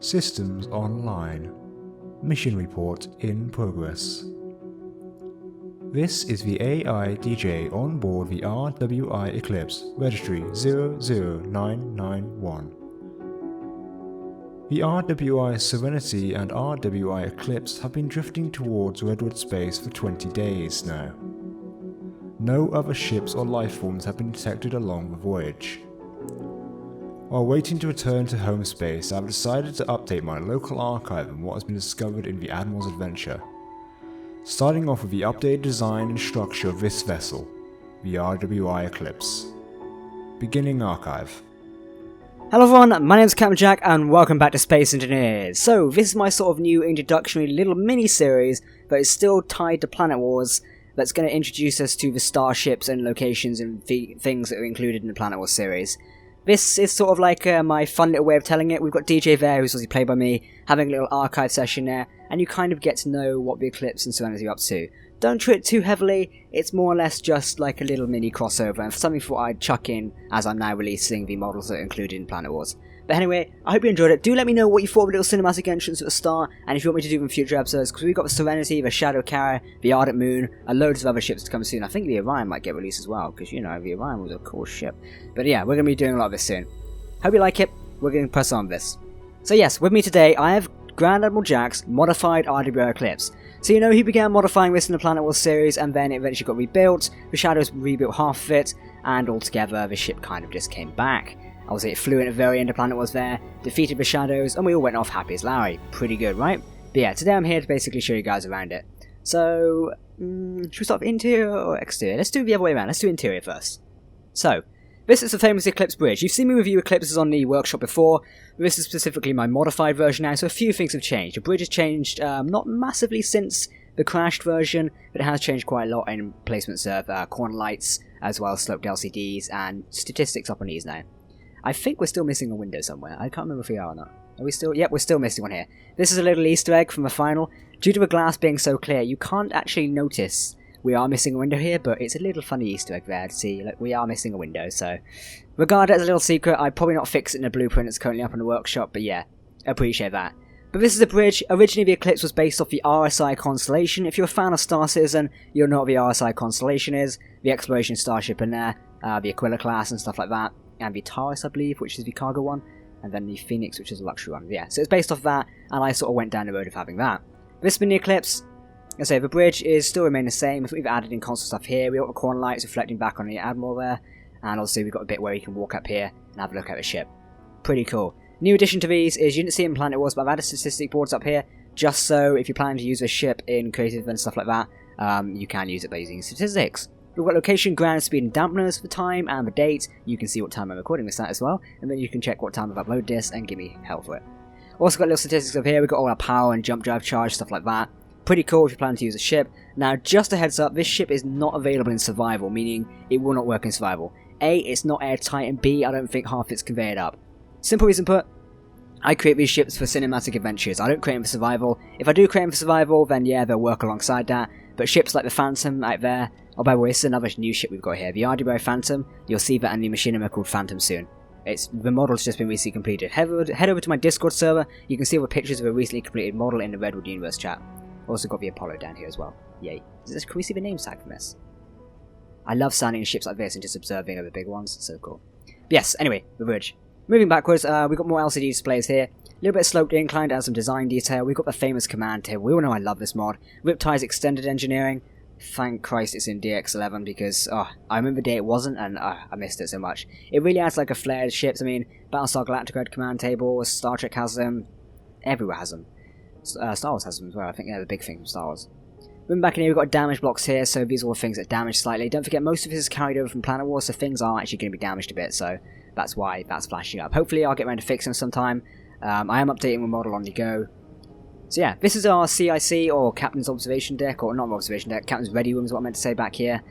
Systems online. Mission report in progress. This is the AI DJ on board the RWI Eclipse, registry 00991. The RWI Serenity and RWI Eclipse have been drifting towards Redwood space for 20 days now. No other ships or lifeforms have been detected along the voyage. While waiting to return to home space, I have decided to update my local archive on what has been discovered in the Admiral's adventure. Starting off with the updated design and structure of this vessel, the RWI Eclipse. Beginning archive. Hello everyone, my name is Captain Jack and welcome back to Space Engineers. So this is my sort of new introductory little mini-series that is still tied to Planet Wars that's going to introduce us to the starships and locations and things that are included in the Planet Wars series. This is sort of like my fun little way of telling it. We've got DJ there, who's obviously played by me, having a little archive session there, and you kind of get to know what the Eclipse and Serenity are up to. Don't treat it too heavily, it's more or less just like a little mini crossover, and something for I'd chuck in as I'm now releasing the models that are included in Planet Wars. But anyway, I hope you enjoyed it. Do let me know what you thought of the little cinematic entrance at the start, and if you want me to do them in future episodes, because we've got the Serenity, the Shadow Carrier, the Ardent Moon, and loads of other ships to come soon. I think the Orion might get released as well, because, you know, the Orion was a cool ship. But yeah, we're going to be doing a lot of this soon. Hope you like it. We're going to press on with this. So yes, with me today, I have Grand Admiral Jack's modified RWI Eclipse. So you know, he began modifying this in the Planet Wars series, and then it eventually got rebuilt. The Shadows rebuilt half of it, and altogether the ship kind of just came back. Obviously it flew in at the very end of Planet Wars there, defeated the Shadows, and we all went off happy as Larry. Pretty good, right? But yeah, today I'm here to basically show you guys around it. So, should we start with interior or exterior? Let's do the other way around. Let's do interior first. So, this is the famous Eclipse Bridge. You've seen me review Eclipses on the workshop before, but this is specifically my modified version now, so a few things have changed. The bridge has changed, not massively since the crashed version, but it has changed quite a lot in placements of corner lights, as well as sloped LCDs, and statistics up on these now. I think we're still missing a window somewhere. I can't remember if we are or not. Are we still? Yep, we're still missing one here. This is a little Easter egg from the final. Due to the glass being so clear, you can't actually notice we are missing a window here, but it's a little funny Easter egg there to see. Like, we are missing a window, so regard it as a little secret. I'd probably not fix it in the blueprint that's currently up in the workshop, but yeah, appreciate that. But this is a bridge. Originally, the Eclipse was based off the RSI constellation. If you're a fan of Star Citizen, you'll know what the RSI constellation is. The exploration starship in there, the Aquila class and stuff like that. And the Taurus, I believe, which is the cargo one, and then the Phoenix, which is a luxury one. Yeah, so it's based off that, and I sort of went down the road of having that. This has been the Eclipse. I say the bridge is still remain the same. We've added in console stuff here. We've got the corner lights reflecting back on the Admiral there, and obviously we've got a bit where you can walk up here and have a look at the ship. Pretty cool. New addition to these is, you didn't see it in Planet Wars, but I've added statistic boards up here, just so if you're planning to use a ship in creative and stuff like that, you can use it by using statistics. We've got location, ground speed and dampeners for time and the date. You can see what time I'm recording this at as well, and then you can check what time I've uploaded this and give me hell for it. Also got little statistics up here. We've got all our power and jump drive charge, stuff like that. Pretty cool if you're planning to use a ship. Now, just a heads up, this ship is not available in survival, meaning it will not work in survival. A, it's not airtight, and B, I don't think half it's conveyed up. Simple reason put, I create these ships for cinematic adventures. I don't create them for survival. If I do create them for survival, then yeah, they'll work alongside that. But ships like the Phantom out there, oh, by the way, this is another new ship we've got here. The RWI Phantom, you'll see that in the machinima called Phantom soon. The model's just been recently completed. Head over to my Discord server, you can see all the pictures of a recently completed model in the Redwood Universe chat. Also got the Apollo down here as well. Yay. Can we see the name tag from this? I love standing in ships like this and just observing other big ones. It's so cool. But yes, anyway, the bridge. Moving backwards, we've got more LCD displays here. A little bit sloped incline to add some design detail. We've got the famous command table. We all know I love this mod. Riptide's Extended Engineering. Thank Christ it's in DX11 because, I remember the day it wasn't and I missed it so much. It really adds like a flair to ships. I mean, Battlestar Galactica had command tables, Star Trek has them, everywhere has them. Star Wars has them as well. I think they're the big thing from Star Wars. Moving back in here, we've got damage blocks here, so these are all things that damage slightly. Don't forget, most of this is carried over from Planet Wars, so things are actually going to be damaged a bit, so that's why that's flashing up. Hopefully I'll get around to fixing them sometime. I am updating the model on the go. So yeah, this is our CIC, or Captain's Observation Deck, or not Observation Deck, Captain's Ready Room is what I meant to say back here.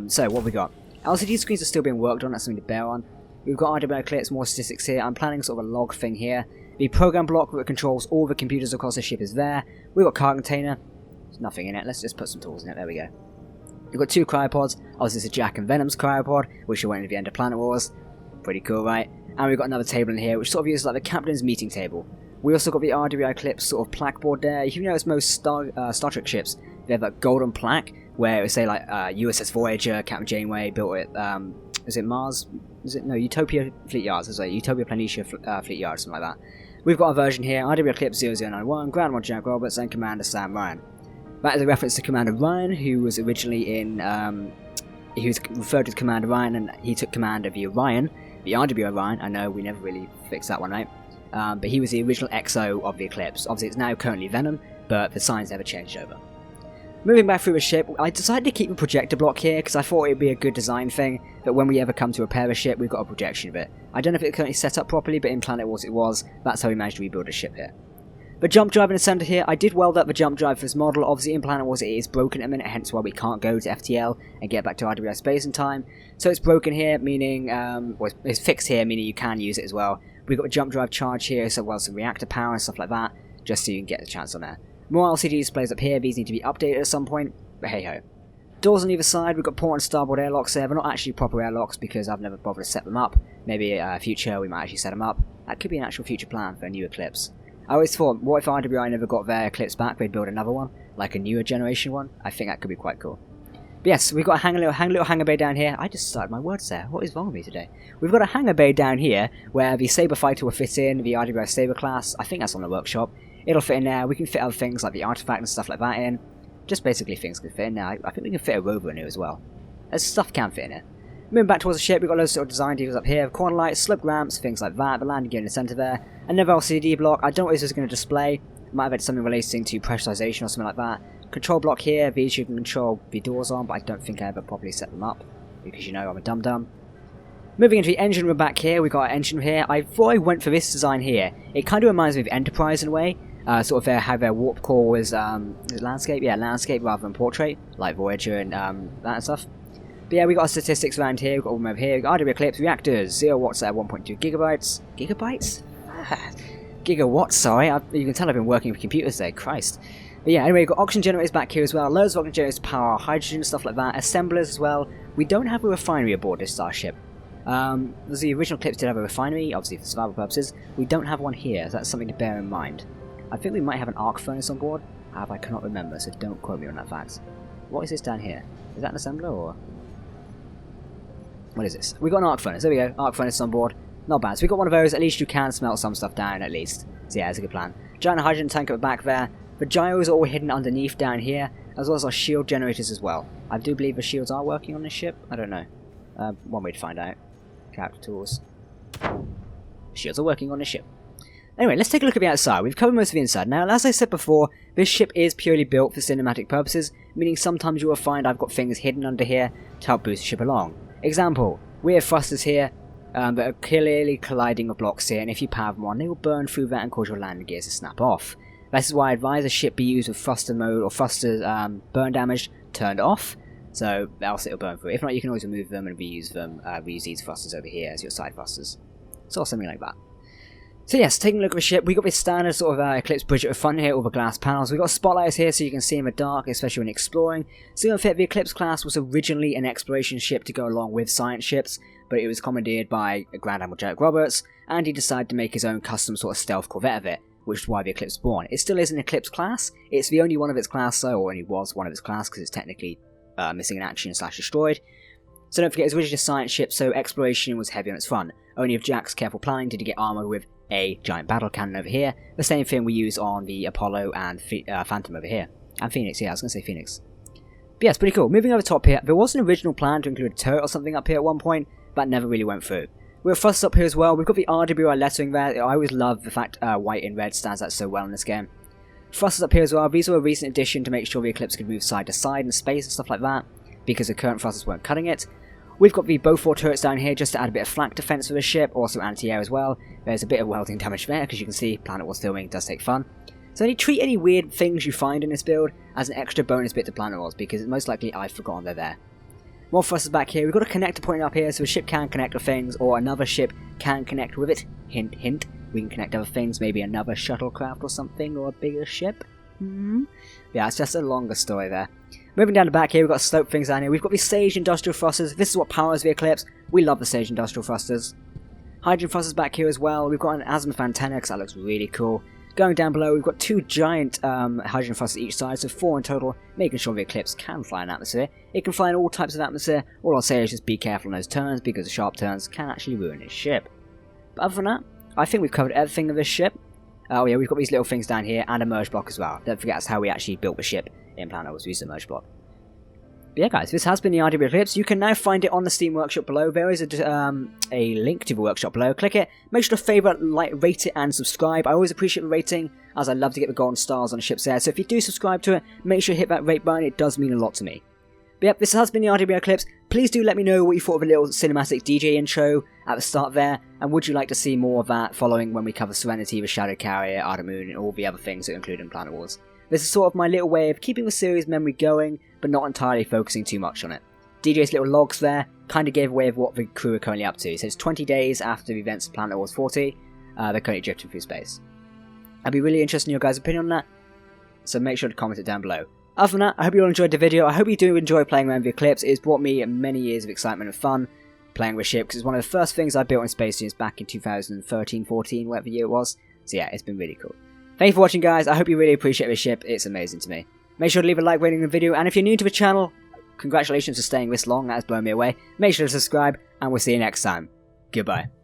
So what have we got? LCD screens are still being worked on, that's something to bear on. We've got RWI Eclipse, more statistics here. I'm planning sort of a log thing here. The program block that controls all the computers across the ship is there. We've got cargo container. There's nothing in it. Let's just put some tools in it. There we go. We've got two cryopods. Obviously, it's a Jack and Venom's cryopod, which went at the end of Planet Wars. Pretty cool, right? And we've got another table in here, which sort of uses like the captain's meeting table. We also got the RWI Eclipse sort of plaque board there. You notice most Star Trek ships, they have that golden plaque where it would say like USS Voyager, Captain Janeway built it. Is it Mars? Is it no Utopia Fleet Yards? Is it Utopia Planitia Fleet Yards, something like that. We've got a version here: RWI Eclipse 0091, Ground Admiral Jack Roberts, and Commander Sam Ryan. That is a reference to Commander Ryan, who was originally in. He was referred to as Commander Ryan, and he took command of the Orion, the RWI Orion. I know we never really fixed that one, right? But he was the original XO of the Eclipse. Obviously, it's now currently Venom, but the signs never changed over. Moving back through the ship, I decided to keep a projector block here because I thought it would be a good design thing that when we ever come to repair a ship, we've got a projection of it. I don't know if it's currently set up properly, but in Planet Wars it was. That's how we managed to rebuild a ship here. The jump drive in the centre here, I did weld up the jump drive for this model. Obviously in Planet Wars it is broken at a minute, hence why we can't go to FTL and get back to RWI space in time. So it's broken here, meaning, well, it's fixed here, meaning you can use it as well. We've got a jump drive charge here, so well some reactor power and stuff like that, just so you can get the chance on there. More LCD displays up here, these need to be updated at some point, but hey ho. Doors on either side, we've got port and starboard airlocks there. They're not actually proper airlocks because I've never bothered to set them up. Maybe in future we might actually set them up. That could be an actual future plan for a new Eclipse. I always thought, what if RWI never got their Eclipse back, they'd build another one, like a newer generation one? I think that could be quite cool. But yes, we've got a little hangar bay down here. I just started my words there. What is wrong with me today? We've got a hangar bay down here where the Saber Fighter will fit in, the RWI Saber class. I think that's on the workshop. It'll fit in there. We can fit other things like the artifact and stuff like that in. Just basically things can fit in there. I think we can fit a rover in here as well. There's stuff can fit in here. Moving back towards the ship, we've got loads of sort of design details up here. Corner lights, slip ramps, things like that. The landing gear in the centre there. Another LCD block. I don't know what this is going to display. Might have had something relating to pressurization or something like that. Control block here. These you can control the doors on, but I don't think I ever properly set them up. Because you know I'm a dum-dum. Moving into the engine room back here, we've got our engine room here. I thought I went for this design here. It kind of reminds me of Enterprise in a way. Sort of how their warp core was landscape? Yeah, landscape rather than portrait, like Voyager and that stuff. But yeah, we got our statistics around here, we've got all them over here. We've got RWI Eclipse, reactors, 0 watts at 1.2 gigabytes. Gigabytes? Gigawatts, sorry. You can tell I've been working with computers today, Christ. But yeah, anyway, we've got oxygen generators back here as well. Loads of oxygen generators to power hydrogen, stuff like that. Assemblers as well. We don't have a refinery aboard this starship. The original Eclipse did have a refinery, obviously for survival purposes. We don't have one here, so that's something to bear in mind. I think we might have an arc furnace on board. However, I cannot remember, so don't quote me on that fact. What is this down here? Is that an assembler or... What is this? We got an arc furnace. There we go. Arc furnace on board. Not bad. So we got one of those. At least you can smelt some stuff down, at least. So yeah, it's a good plan. Giant hydrogen tank at the back there. The gyros are all hidden underneath down here, as well as our shield generators as well. I do believe the shields are working on this ship. I don't know. One way to find out. Character tools. Shields are working on this ship. Anyway, let's take a look at the outside. We've covered most of the inside. Now, as I said before, this ship is purely built for cinematic purposes, meaning sometimes you will find I've got things hidden under here to help boost the ship along. Example, we have thrusters here that are clearly colliding with blocks here, and if you power them on, they will burn through that and cause your landing gears to snap off. This is why I advise a ship be used with thruster mode or thruster burn damage turned off, so else it'll burn through. If not, you can always remove them and reuse them. Reuse these thrusters over here as your side thrusters. So something like that. So yes, taking a look at the ship, we got this standard sort of Eclipse bridge at the front here, all the glass panels. We've got spotlights here so you can see in the dark, especially when exploring. So in fact, the Eclipse class was originally an exploration ship to go along with science ships, but it was commandeered by Grand Admiral Jack Roberts, and he decided to make his own custom sort of stealth corvette of it, which is why the Eclipse was born. It still is an Eclipse class. It's the only one of its class, though, or only was one of its class, because it's technically missing in action / destroyed. So don't forget, it was originally a science ship, so exploration was heavy on its front. Only with Jack's careful planning did he get armoured with a giant battle cannon over here. The same thing we use on the Apollo and Phantom over here. And Phoenix, yeah, I was going to say Phoenix. But yeah, it's pretty cool. Moving over top here, there was an original plan to include a turret or something up here at one point, but never really went through. We're fussed up here as well. We've got the RWI lettering there. I always love the fact white and red stands out so well in this game. Thrusters up here as well. These were a recent addition to make sure the Eclipse could move side to side in space and stuff like that, because the current thrusters weren't cutting it. We've got the Beaufort turrets down here just to add a bit of flak defense for the ship, also anti-air as well. There's a bit of welding damage there, because you can see Planet Wars filming does take fun. So treat any weird things you find in this build as an extra bonus bit to Planet Wars, because most likely I've forgotten they're there. More thrusters back here. We've got a connector point up here, so a ship can connect with things, or another ship can connect with it. Hint, hint. We can connect other things, maybe another shuttlecraft or something, or a bigger ship. Yeah, it's just a longer story there. Moving down the back here, we've got slope things down here. We've got the Sage Industrial Thrusters. This is what powers the Eclipse. We love the Sage Industrial Thrusters. Hydrogen thrusters back here as well. We've got an azimuth antenna, because that looks really cool. Going down below, we've got 2 giant hydrogen thrusters each side, so 4 in total, making sure the Eclipse can fly in atmosphere. It can fly in all types of atmosphere. All I'll say is just be careful on those turns, because the sharp turns can actually ruin his ship. But other than that, I think we've covered everything of this ship. Oh yeah, we've got these little things down here, and a merge block as well. Don't forget that's how we actually built the ship in Planet Wars, we used a merge block. But yeah guys, this has been the RWI Eclipse. You can now find it on the Steam Workshop below. There is a link to the workshop below. Click it, make sure to favourite, like, rate it and subscribe. I always appreciate the rating, as I love to get the golden stars on the ships there. So if you do subscribe to it, make sure you hit that rate button, it does mean a lot to me. But yep, this has been the RWI Eclipse. Please do let me know what you thought of a little cinematic DJ intro at the start there, and would you like to see more of that following when we cover Serenity, the Shadow Carrier, Art of Moon, and all the other things that are included in Planet Wars. This is sort of my little way of keeping the series memory going, but not entirely focusing too much on it. DJ's little logs there kind of gave away of what the crew are currently up to. So it's 20 days after the events of Planet Wars 40, they're currently drifting through space. I'd be really interested in your guys' opinion on that, so make sure to comment it down below. Other than that, I hope you all enjoyed the video. I hope you do enjoy playing around with the Eclipse. It's brought me many years of excitement and fun playing with the ship, because it's one of the first things I built in Space Students back in 2013, 14, whatever year it was. So yeah, it's been really cool. Thank you for watching guys, I hope you really appreciate this ship, it's amazing to me. Make sure to leave a like rating on the video, and if you're new to the channel, congratulations for staying this long, that has blown me away. Make sure to subscribe, and we'll see you next time. Goodbye.